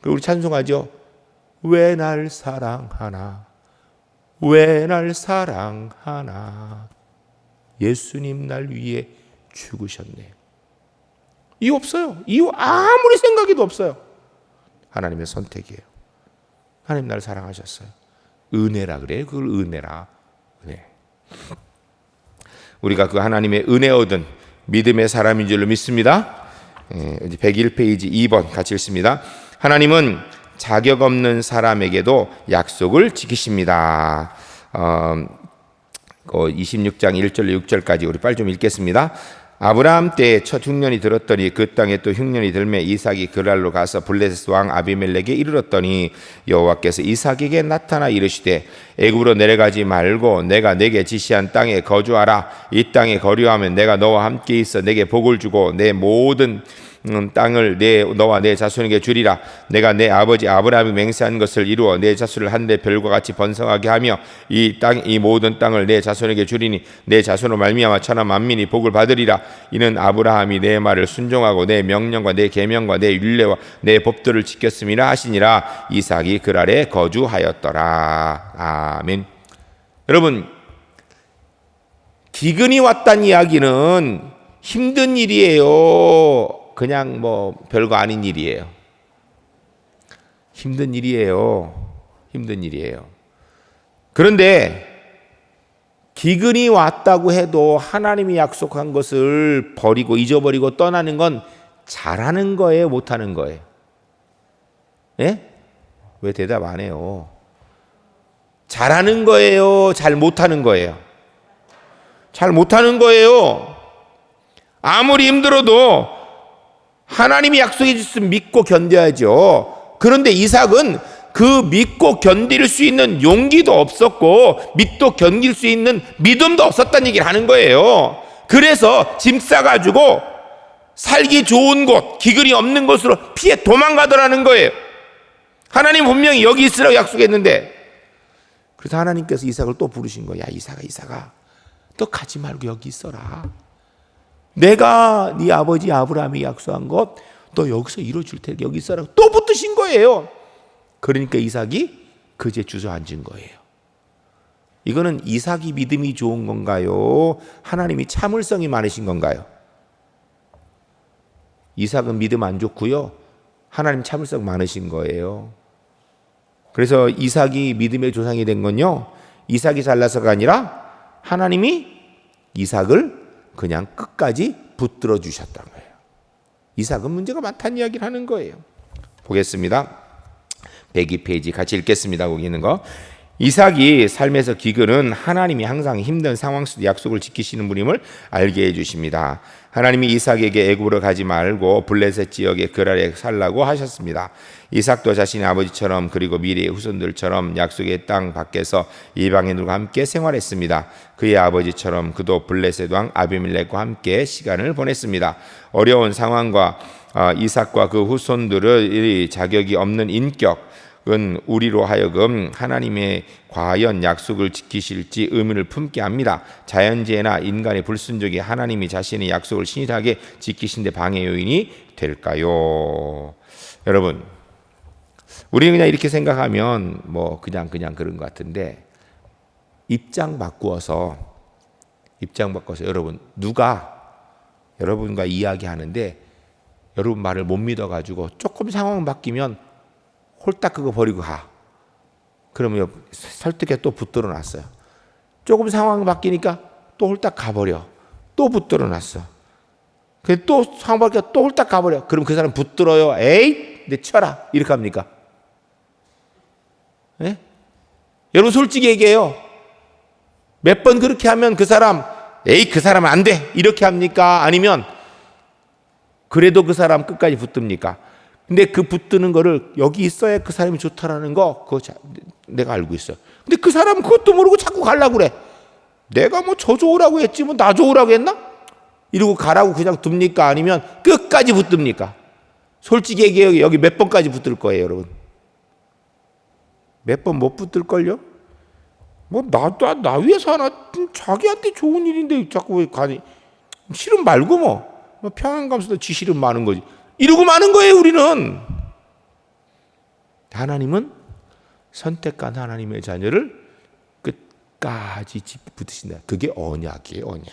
그리고 우리 찬송하죠. 왜 날 사랑하나? 왜 날 사랑하나? 예수님 날 위해 죽으셨네. 이유 없어요. 이유 아무리 생각해도 없어요. 하나님의 선택이에요. 하나님 나를 사랑하셨어요. 은혜라 그래요. 그걸 은혜라. 은혜. 우리가 그 하나님의 은혜 얻은 믿음의 사람인 줄로 믿습니다. 101페이지 2번 같이 읽습니다. 하나님은 자격 없는 사람에게도 약속을 지키십니다. 26장 1절 6절까지 우리 빨리 좀 읽겠습니다. 아브라함 때에 첫 흉년이 들었더니 그 땅에 또 흉년이 들매 이삭이 그랄로 가서 블레셋 왕 아비멜렉에 이르렀더니 여호와께서 이삭에게 나타나 이르시되 애굽으로 내려가지 말고 내가 내게 지시한 땅에 거주하라. 이 땅에 거류하면 내가 너와 함께 있어 내게 복을 주고 내 모든 땅을 너와 내 자손에게 주리라. 내가 내 아버지 아브라함이 맹세한 것을 이루어 내 자손을 한데 별과 같이 번성하게 하며 이 모든 땅을 내 자손에게 주리니 내 자손으로 말미암아 천하 만민이 복을 받으리라. 이는 아브라함이 내 말을 순종하고 내 명령과 내 계명과 내 율례와 내 법도를 지켰음이라 하시니라. 이삭이 그랄에 거주하였더라. 아멘. 여러분, 기근이 왔다는 이야기는 힘든 일이에요. 그냥 별거 아닌 일이에요. 힘든 일이에요. 힘든 일이에요. 그런데 기근이 왔다고 해도 하나님이 약속한 것을 버리고 잊어버리고 떠나는 건 잘하는 거예요, 못하는 거예요? 예? 왜 대답 안 해요? 잘하는 거예요, 잘 못하는 거예요? 잘 못하는 거예요. 아무리 힘들어도 하나님이 약속해 주셨으면 믿고 견뎌야죠. 그런데 이삭은 그 믿고 견딜 수 있는 용기도 없었고 믿고 견딜 수 있는 믿음도 없었다는 얘기를 하는 거예요. 그래서 짐 싸가지고 살기 좋은 곳, 기근이 없는 곳으로 피해 도망가더라는 거예요. 하나님 분명히 여기 있으라고 약속했는데, 그래서 하나님께서 이삭을 또 부르신 거야. 야, 이삭아 너 가지 말고 여기 있어라. 내가 네 아버지 아브라함이 약속한 것 너 여기서 이루어줄 테니까 여기 있어라. 또 붙으신 거예요. 그러니까 이삭이 그제 주저앉은 거예요. 이거는 이삭이 믿음이 좋은 건가요? 하나님이 참을성이 많으신 건가요? 이삭은 믿음 안 좋고요. 하나님 참을성 많으신 거예요. 그래서 이삭이 믿음의 조상이 된 건요, 이삭이 잘나서가 아니라 하나님이 이삭을 그냥 끝까지 붙들어 주셨던 거예요. 이삭은 문제가 많다는 이야기를 하는 거예요. 보겠습니다. 102페이지 같이 읽겠습니다. 거기 있는 거. 이삭이 삶에서 기근은 하나님이 항상 힘든 상황 속에 약속을 지키시는 분임을 알게 해주십니다. 하나님이 이삭에게 애굽으로 가지 말고 블레셋 지역의 그랄에 살라고 하셨습니다. 이삭도 자신의 아버지처럼 그리고 미래의 후손들처럼 약속의 땅 밖에서 이방인들과 함께 생활했습니다. 그의 아버지처럼 그도 블레셋 왕 아비멜렉과 함께 시간을 보냈습니다. 어려운 상황과 이삭과 그 후손들의 자격이 없는 인격은 우리로 하여금 하나님의 과연 약속을 지키실지 의문을 품게 합니다. 자연재해나 인간의 불순종이 하나님이 자신의 약속을 신실하게 지키신 데 방해 요인이 될까요? 여러분, 우리는 그냥 이렇게 생각하면 그냥 그런 것 같은데, 입장 바꾸어서 여러분, 누가 여러분과 이야기하는데 여러분 말을 못 믿어가지고 조금 상황 바뀌면 홀딱 그거 버리고 가. 그러면 설득에 또 붙들어 놨어요. 조금 상황 바뀌니까 또 홀딱 가버려. 또 붙들어 놨어. 또 상황 바뀌니까 또 홀딱 가버려. 그럼 그 사람 붙들어요. 에이, 내 쳐라. 이렇게 합니까? 네? 여러분 솔직히 얘기해요. 몇 번 그렇게 하면 그 사람, 에이, 그 사람은 안 돼. 이렇게 합니까? 아니면 그래도 그 사람 끝까지 붙듭니까? 근데 그 붙드는 거를 여기 있어야 그 사람이 좋다라는 거, 그거 내가 알고 있어요. 근데 그 사람은 그것도 모르고 자꾸 가려고 그래. 내가 저 좋으라고 했지 나 좋으라고 했나? 이러고 가라고 그냥 둡니까? 아니면 끝까지 붙듭니까? 솔직히 얘기해요. 여기 몇 번까지 붙을 거예요, 여러분? 몇 번 못 붙을걸요? 뭐, 나 위해서 하나, 자기한테 좋은 일인데 자꾸 왜 가니? 싫음 말고 뭐 평안감수도 지 싫음 많은 거지. 이러고 마는 거예요, 우리는. 하나님은 선택한 하나님의 자녀를 끝까지 붙으신다. 그게 언약이에요, 언약.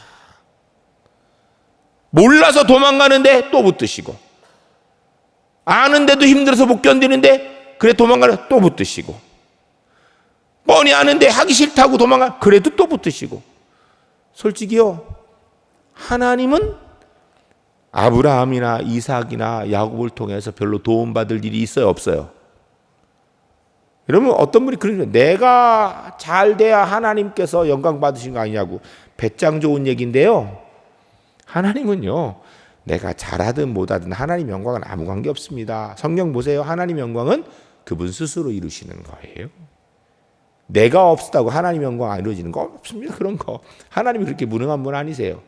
몰라서 도망가는데 또 붙드시고, 아는데도 힘들어서 못 견디는데 그래 도망가는 또 붙드시고, 뻔히 아는데 하기 싫다고 도망가 그래도 또 붙드시고. 솔직히요, 하나님은 아브라함이나 이삭이나 야곱을 통해서 별로 도움받을 일이 있어요, 없어요? 여러분, 어떤 분이 그러죠. 내가 잘 돼야 하나님께서 영광 받으신 거 아니냐고. 배짱 좋은 얘기인데요, 하나님은요, 내가 잘하든 못하든 하나님 영광은 아무 관계 없습니다. 성경 보세요. 하나님 영광은 그분 스스로 이루시는 거예요. 내가 없다고 하나님 영광 안 이루어지는 거 없습니다. 그런 거. 하나님이 그렇게 무능한 분 아니세요.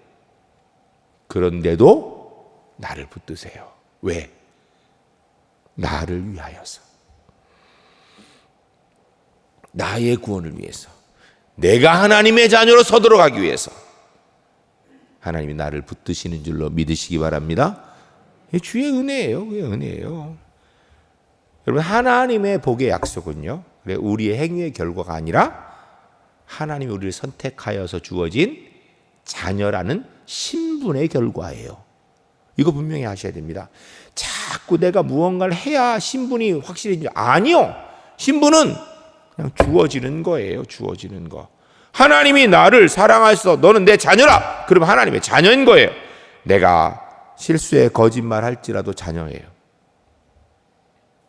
그런데도 나를 붙드세요. 왜? 나를 위하여서. 나의 구원을 위해서. 내가 하나님의 자녀로 서들어가기 위해서. 하나님이 나를 붙드시는 줄로 믿으시기 바랍니다. 주의 은혜예요. 그게 은혜예요. 여러분, 하나님의 복의 약속은요, 우리의 행위의 결과가 아니라 하나님이 우리를 선택하여서 주어진 자녀라는 신분의 결과예요. 이거 분명히 아셔야 됩니다. 자꾸 내가 무언가를 해야 신분이 확실해지죠. 아니요. 신분은 그냥 주어지는 거예요. 주어지는 거. 하나님이 나를 사랑하셔서 너는 내 자녀라. 그러면 하나님의 자녀인 거예요. 내가 실수에 거짓말 할지라도 자녀예요.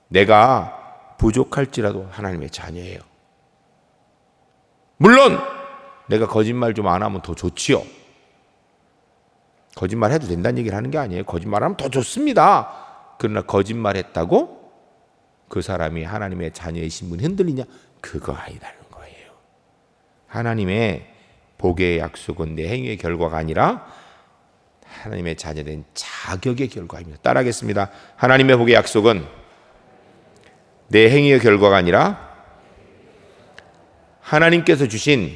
내가 부족할지라도 하나님의 자녀예요. 물론 내가 거짓말 좀 안 하면 더 좋지요. 거짓말 해도 된다는 얘기를 하는 게 아니에요. 거짓말하면 더 좋습니다. 그러나 거짓말했다고 그 사람이 하나님의 자녀의 신분이 흔들리냐? 그거 아니라는 거예요. 하나님의 복의 약속은 내 행위의 결과가 아니라 하나님의 자녀된 자격의 결과입니다. 따라하겠습니다. 하나님의 복의 약속은 내 행위의 결과가 아니라 하나님께서 주신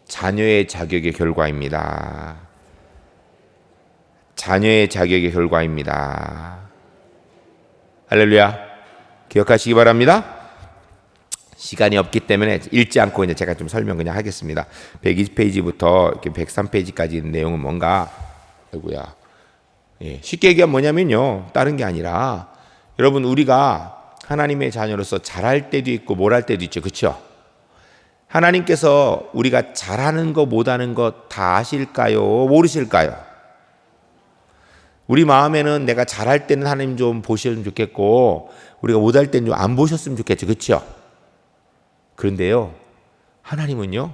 자녀의 자격의 결과입니다. 자녀의 자격의 결과입니다. 할렐루야. 기억하시기 바랍니다. 시간이 없기 때문에 읽지 않고 이제 제가 좀 설명 그냥 하겠습니다. 120페이지부터 이렇게 103페이지까지 있는 내용은 뭔가, 아이고야. 쉽게 얘기하면 뭐냐면요, 다른 게 아니라, 여러분, 우리가 하나님의 자녀로서 잘할 때도 있고 못할 때도 있죠. 그렇죠? 하나님께서 우리가 잘하는 거 못하는 거 다 아실까요? 모르실까요? 우리 마음에는 내가 잘할 때는 하나님 좀 보셨으면 좋겠고 우리가 못할 때는 좀 안 보셨으면 좋겠죠. 그렇죠? 그런데요, 하나님은요,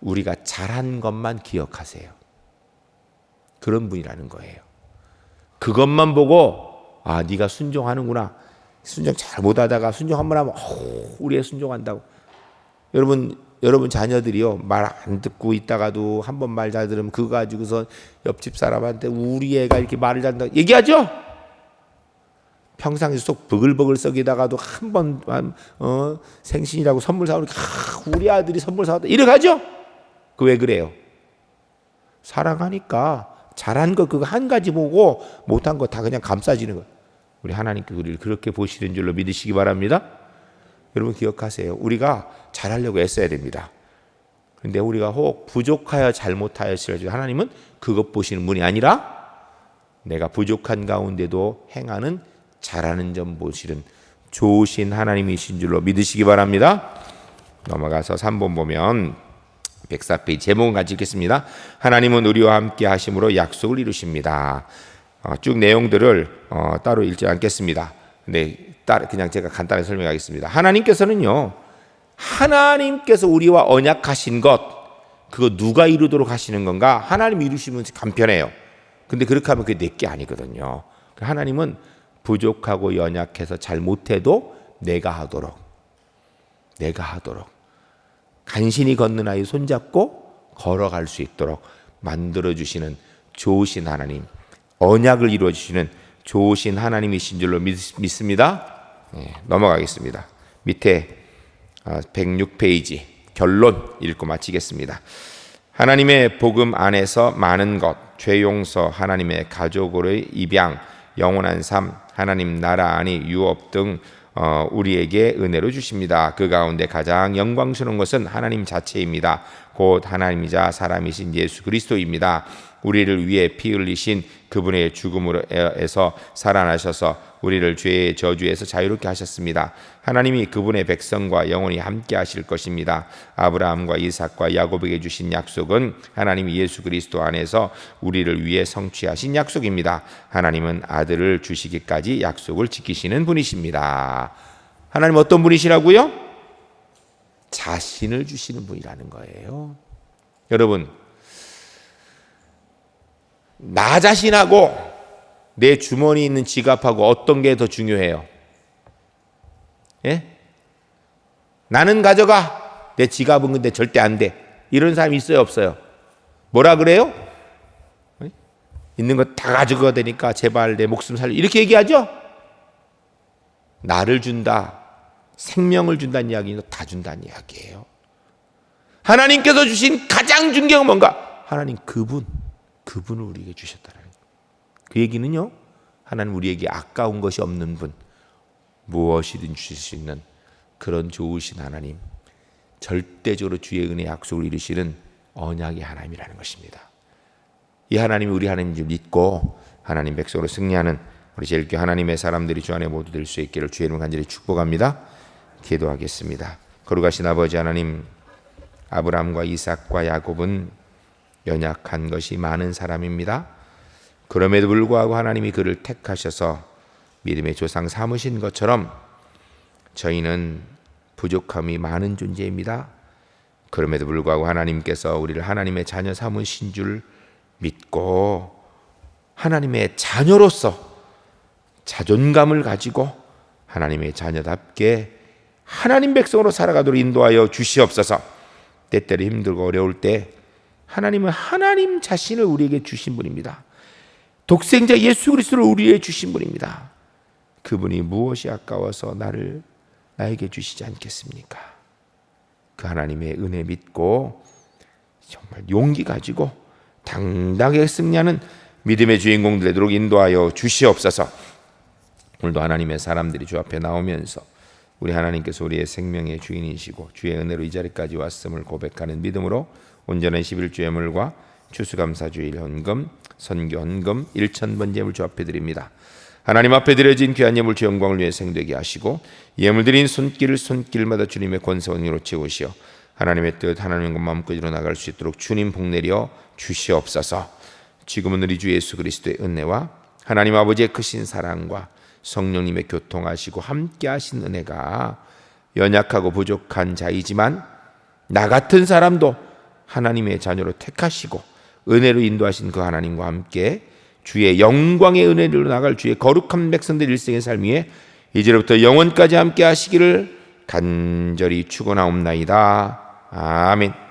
우리가 잘한 것만 기억하세요. 그런 분이라는 거예요. 그것만 보고 아, 네가 순종하는구나. 순종 잘 못하다가 순종 한번 하면 우리 애 순종한다고. 여러분 자녀들이요, 말 안 듣고 있다가도 한 번 말 잘 들으면 그거 가지고서 옆집 사람한테 우리 애가 이렇게 말을 잘한다고 얘기하죠. 평상시 속 버글버글 썩이다가도 한 번 생신이라고 선물 사오니까 우리 아들이 선물 사왔다 이렇게 하죠. 그 왜 그래요? 사랑하니까. 잘한 거 그거 한 가지 보고 못한 거 다 그냥 감싸지는 거예요. 우리 하나님께서 우리를 그렇게 보시는 줄로 믿으시기 바랍니다. 여러분 기억하세요. 우리가 잘하려고 애써야 됩니다. 그런데 우리가 혹 부족하여 잘못하였을지 하나님은 그것 보시는 분이 아니라 내가 부족한 가운데도 행하는 잘하는 점 보시는 좋으신 하나님이신 줄로 믿으시기 바랍니다. 넘어가서 3번 보면 104페이지 제목은 같이 읽겠습니다. 하나님은 우리와 함께 하심으로 약속을 이루십니다. 쭉 내용들을 따로 읽지 않겠습니다. 근데 그냥 제가 간단히 설명하겠습니다. 하나님께서는요, 하나님께서 우리와 언약하신 것, 그거 누가 이루도록 하시는 건가? 하나님 이루시면 간편해요. 근데 그렇게 하면 그게 내게 아니거든요. 하나님은 부족하고 연약해서 잘 못해도 내가 하도록 간신히 걷는 아이 손잡고 걸어갈 수 있도록 만들어주시는 좋으신 하나님, 언약을 이루어주시는 좋으신 하나님이신 줄로 믿습니다. 넘어가겠습니다. 밑에 106페이지 결론 읽고 마치겠습니다. 하나님의 복음 안에서 많은 것, 죄 용서, 하나님의 가족으로의 입양, 영원한 삶, 하나님 나라 안의 유업 등 우리에게 은혜로 주십니다. 그 가운데 가장 영광스러운 것은 하나님 자체입니다. 곧 하나님이자 사람이신 예수 그리스도입니다. 우리를 위해 피 흘리신 그분의 죽음으로에서 살아나셔서 우리를 죄의 저주에서 자유롭게 하셨습니다. 하나님이 그분의 백성과 영원히 함께 하실 것입니다. 아브라함과 이삭과 야곱에게 주신 약속은 하나님 예수 그리스도 안에서 우리를 위해 성취하신 약속입니다. 하나님은 아들을 주시기까지 약속을 지키시는 분이십니다. 하나님 어떤 분이시라고요? 자신을 주시는 분이라는 거예요. 여러분, 나 자신하고 내 주머니에 있는 지갑하고 어떤 게 더 중요해요? 예? 나는 가져가. 내 지갑은 근데 절대 안 돼. 이런 사람이 있어요, 없어요? 뭐라 그래요? 있는 거 다 가져가야 되니까 제발 내 목숨 살려. 이렇게 얘기하죠? 나를 준다, 생명을 준다는 이야기는 다 준다는 이야기예요. 하나님께서 주신 가장 중요한 건 뭔가? 하나님 그분을 우리에게 주셨다는 거예요. 그 얘기는요, 하나님 우리에게 아까운 것이 없는 분, 무엇이든 주실 수 있는 그런 좋으신 하나님, 절대적으로 주의 은혜 약속을 이루시는 언약의 하나님이라는 것입니다. 이 하나님이 우리 하나님인 줄 믿고 하나님 백성으로 승리하는 우리 제일교회 하나님의 사람들이 주 안에 모두 될 수 있기를 주의 이름으로 간절히 축복합니다. 기도하겠습니다. 거룩하신 아버지 하나님, 아브라함과 이삭과 야곱은 연약한 것이 많은 사람입니다. 그럼에도 불구하고 하나님이 그를 택하셔서 믿음의 조상 삼으신 것처럼 저희는 부족함이 많은 존재입니다. 그럼에도 불구하고 하나님께서 우리를 하나님의 자녀 삼으신 줄 믿고 하나님의 자녀로서 자존감을 가지고 하나님의 자녀답게 하나님 백성으로 살아가도록 인도하여 주시옵소서. 때때로 힘들고 어려울 때 하나님은 하나님 자신을 우리에게 주신 분입니다. 독생자 예수 그리스도를 우리에게 주신 분입니다. 그분이 무엇이 아까워서 나에게 주시지 않겠습니까? 그 하나님의 은혜 믿고 정말 용기 가지고 당당하게 승리하는 믿음의 주인공들 되도록 인도하여 주시옵소서. 오늘도 하나님의 사람들이 주 앞에 나오면서 우리 하나님께서 우리의 생명의 주인이시고 주의 은혜로 이 자리까지 왔음을 고백하는 믿음으로 온전한 11주 예물과 추수감사주일 헌금, 선교 헌금 1,000번 예물 주 앞에 드립니다. 하나님 앞에 드려진 귀한 예물 주 영광을 위해 생되게 하시고 예물 드린 손길마다 주님의 권세와 능력으로 채우시어 하나님의 뜻 하나님과 마음껏 이뤄나갈 수 있도록 주님 복내려 주시옵소서. 지금은 우리 주 예수 그리스도의 은혜와 하나님 아버지의 크신 사랑과 성령님의 교통하시고 함께하신 은혜가 연약하고 부족한 자이지만 나 같은 사람도 하나님의 자녀로 택하시고 은혜로 인도하신 그 하나님과 함께 주의 영광의 은혜로 나갈 주의 거룩한 백성들 일생의 삶 위에 이제로부터 영원까지 함께 하시기를 간절히 축원하옵나이다. 아멘.